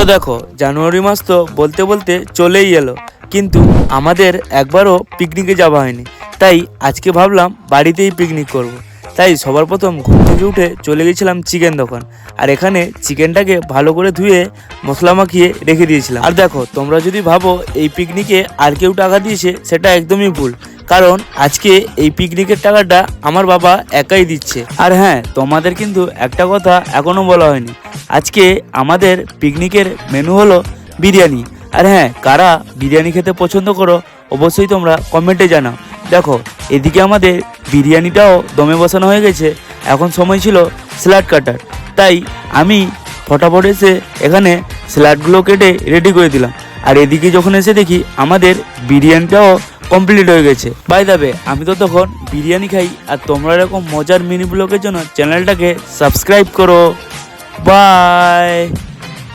তো দেখো জানুয়ারি মাস তো বলতে বলতে চলেই এলো, কিন্তু আমাদের একবারও পিকনিকে যাওয়া হয়নি। তাই আজকে ভাবলাম বাড়িতেই পিকনিক করব। তাই সবার প্রথম ঘুম থেকে উঠে চলে গেছিলাম চিকেন দোকান, আর এখানে চিকেনটাকে ভালো করে ধুয়ে মশলা মাখিয়ে রেখে দিয়েছিলাম। আর দেখো, তোমরা যদি ভাবো এই পিকনিকে আর কেউ টাকা দিয়েছে, সেটা একদমই ভুল। কারণ আজকে এই পিকনিকের টাকাটা আমার বাবা একাই দিচ্ছে। আর হ্যাঁ, তোমাদের কিন্তু একটা কথা এখনো বলা হয়নি, আজকে আমাদের পিকনিকের মেনু হলো বিরিয়ানি। আর হ্যাঁ, কারা বিরিয়ানি খেতে পছন্দ করো অবশ্যই তোমরা কমেন্টে জানাও। দেখো, এদিকে আমাদের বিরিয়ানিটাও দমে বসানো হয়ে গেছে, এখন সময় ছিল স্যালাড কাটার। তাই আমি ফটাফট এসে এখানে স্যালাডগুলো কেটে রেডি করে দিলাম। আর এদিকে যখন এসে দেখি আমাদের বিরিয়ানিটাও কমপ্লিট হয়ে গেছে। বাই দ্য ওয়ে, আমি তো তখন বিরিয়ানি খাই, আর তোমরা এরকম মজার মিনি ব্লগের জন্য চ্যানেলটাকে সাবস্ক্রাইব করো। বাই।